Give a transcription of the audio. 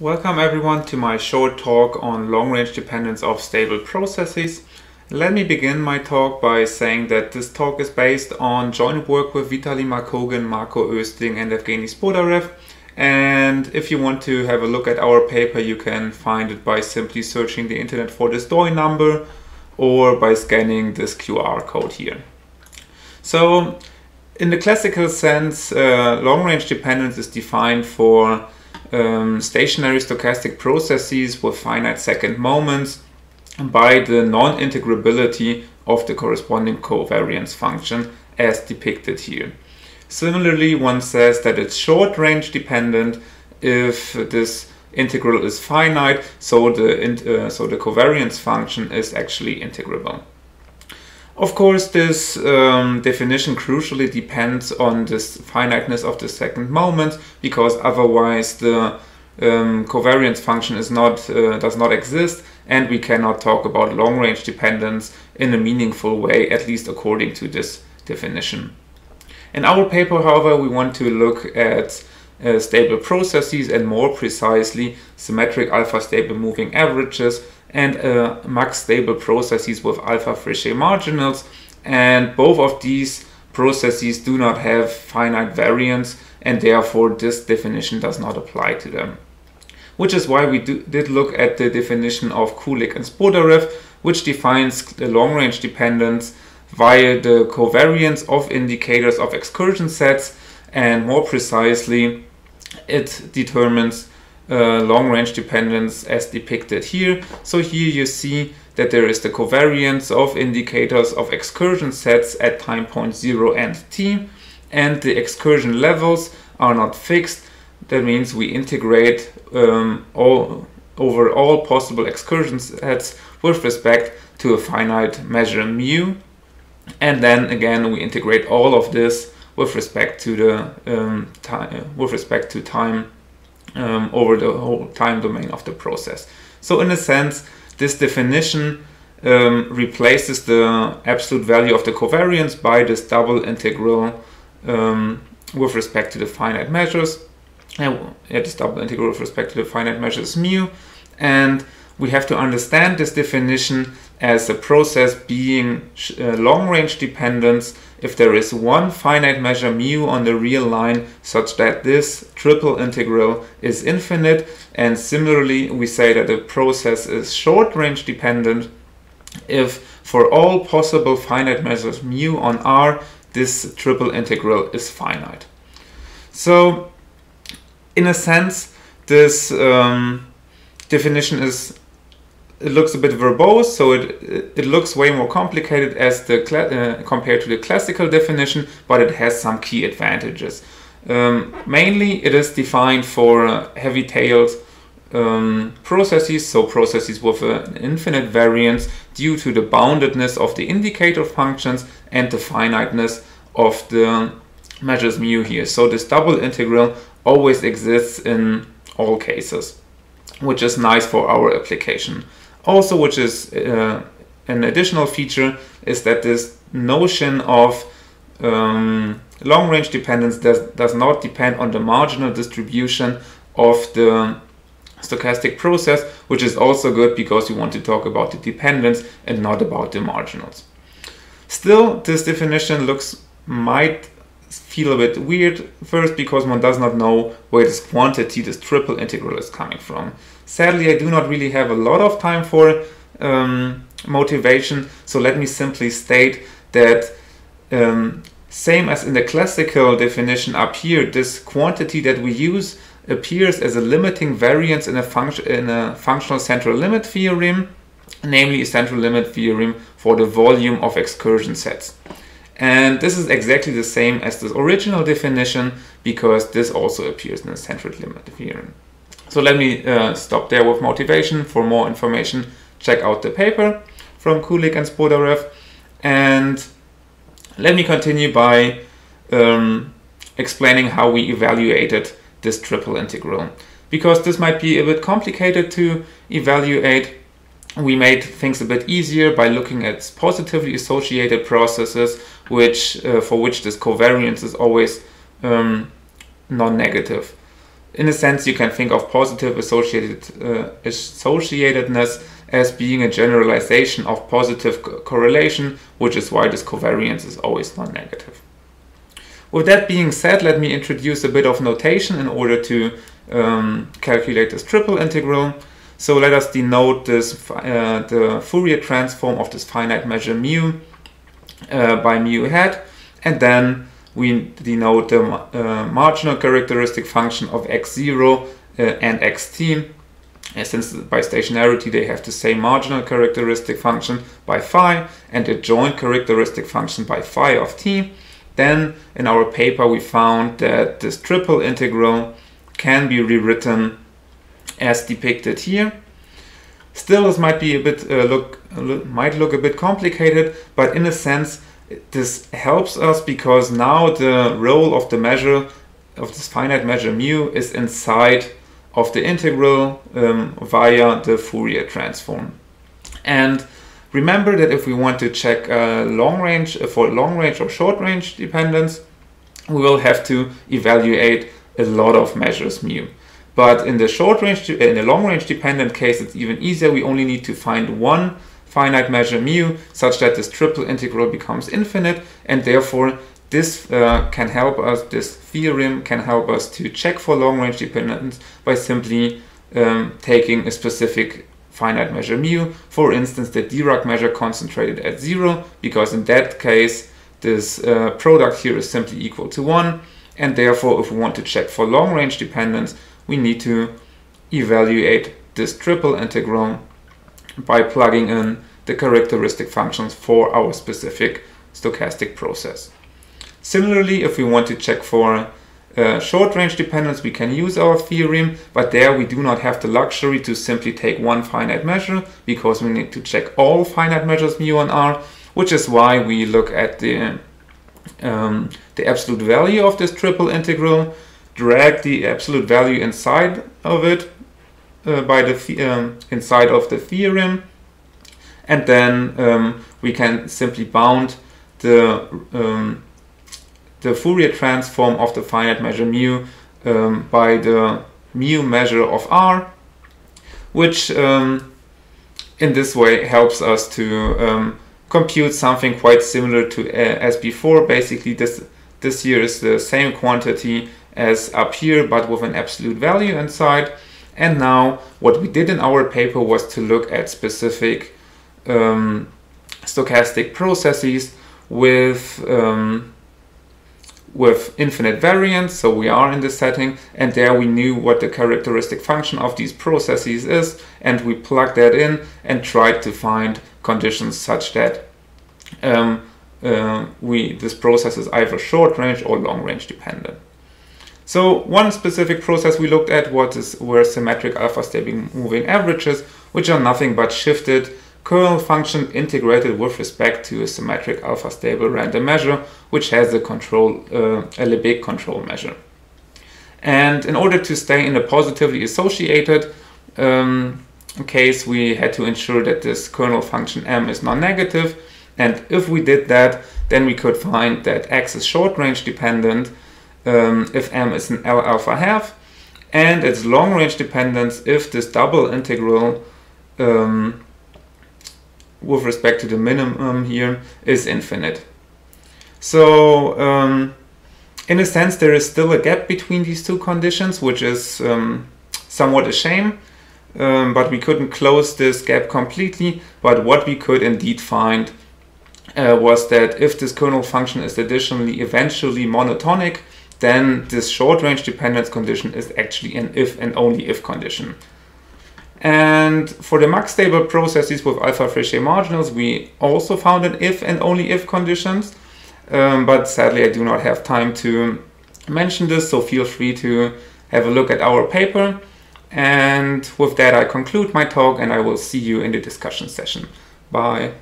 Welcome everyone to my short talk on long-range dependence of stable processes. Let me begin my talk by saying that this talk is based on joint work with Vitaly Markogin, Marco Oesting and Evgeny Spodarev. And if you want to have a look at our paper, you can find it by simply searching the internet for this DOI number or by scanning this QR code here. So in the classical sense, long-range dependence is defined for stationary stochastic processes with finite second moments by the non-integrability of the corresponding covariance function as depicted here. Similarly, one says that it's short-range dependent if this integral is finite, so the covariance function is actually integrable. Of course, this definition crucially depends on this finiteness of the second moment, because otherwise the covariance function does not exist, and we cannot talk about long-range dependence in a meaningful way, at least according to this definition. In our paper, however, we want to look at stable processes and more precisely symmetric alpha stable moving averages and max stable processes with alpha Fréchet marginals, and both of these processes do not have finite variance, and therefore this definition does not apply to them. Which is why we did look at the definition of Kulik and Spodarev, which defines the long-range dependence via the covariance of indicators of excursion sets, and more precisely it determines long-range dependence as depicted here. So here you see that there is the covariance of indicators of excursion sets at time point 0 and t, and the excursion levels are not fixed. That means we integrate over all possible excursion sets with respect to a finite measure mu, and then again we integrate all of this with respect to the time over the whole time domain of the process. So in a sense, this definition replaces the absolute value of the covariance by this double integral with respect to the finite measures. This double integral with respect to the finite measures mu, and we have to understand this definition as a process being long-range dependence if there is one finite measure mu on the real line such that this triple integral is infinite, and similarly we say that the process is short-range dependent if for all possible finite measures mu on R this triple integral is finite. So in a sense this definition looks a bit verbose, so it looks way more complicated as compared to the classical definition, but it has some key advantages. Mainly it is defined for heavy-tailed processes, so processes with an infinite variance due to the boundedness of the indicator functions and the finiteness of the measures mu here. So this double integral always exists in all cases, which is nice for our application. Also, which is an additional feature, is that this notion of long-range dependence does not depend on the marginal distribution of the stochastic process, which is also good because we want to talk about the dependence and not about the marginals. Still, this definition might feel a bit weird, first because one does not know where this quantity, this triple integral, is coming from. Sadly, I do not really have a lot of time for motivation, so let me simply state that same as in the classical definition up here, this quantity that we use appears as a limiting variance in a functional central limit theorem, namely a central limit theorem for the volume of excursion sets. And this is exactly the same as the original definition, because this also appears in the central limit theorem. So let me stop there with motivation. For more information, check out the paper from Kulik and Spodarev. And let me continue by explaining how we evaluated this triple integral. Because this might be a bit complicated to evaluate, we made things a bit easier by looking at positively associated processes, for which this covariance is always non-negative. in a sense, you can think of positive associatedness as being a generalization of positive correlation, which is why this covariance is always non-negative. With that being said, let me introduce a bit of notation in order to calculate this triple integral. So let us denote this the Fourier transform of this finite measure mu by mu hat, and then we denote the marginal characteristic function of x0 and xt. Since by stationarity they have the same marginal characteristic function by phi and a joint characteristic function by phi of t. Then in our paper we found that this triple integral can be rewritten as depicted here. Still, this might be a bit might look a bit complicated, but in a sense this helps us because now the role of the measure of this finite measure mu is inside of the integral via the Fourier transform. And remember that if we want to check long range or short range dependence, we will have to evaluate a lot of measures mu. But in the long range dependent case, it's even easier. We only need to find one finite measure mu such that this triple integral becomes infinite, and therefore this can help us, this theorem can help us to check for long range dependence by simply taking a specific finite measure mu, for instance the Dirac measure concentrated at 0, because in that case this product here is simply equal to 1, and therefore if we want to check for long range dependence we need to evaluate this triple integral by plugging in the characteristic functions for our specific stochastic process. Similarly, if we want to check for short range dependence, we can use our theorem, but there we do not have the luxury to simply take one finite measure, because we need to check all finite measures mu and r, which is why we look at the absolute value of this triple integral, drag the absolute value inside of it inside of the theorem, and then we can simply bound the Fourier transform of the finite measure mu by the mu measure of r, which in this way helps us to compute something quite similar to as before. Basically this here is the same quantity as up here, but with an absolute value inside. And now what we did in our paper was to look at specific stochastic processes with infinite variance. So we are in this setting, and there we knew what the characteristic function of these processes is, and we plugged that in and tried to find conditions such that this process is either short range or long range dependent. So one specific process we looked at were symmetric alpha stable moving averages, which are nothing but shifted kernel function integrated with respect to a symmetric alpha stable random measure, which has a Lebesgue control measure. And in order to stay in a positively associated case, we had to ensure that this kernel function m is non-negative. And if we did that, then we could find that x is short range dependent if m is an L alpha half, and it's long range dependence if this double integral with respect to the minimum here is infinite. So in a sense there is still a gap between these two conditions, which is somewhat a shame, but we couldn't close this gap completely. But what we could indeed find was that if this kernel function is additionally eventually monotonic, then this short range dependence condition is actually an if and only if condition. And for the max stable processes with alpha Fréchet marginals, we also found an if and only if conditions, but sadly I do not have time to mention this, so feel free to have a look at our paper. And with that I conclude my talk, and I will see you in the discussion session. Bye.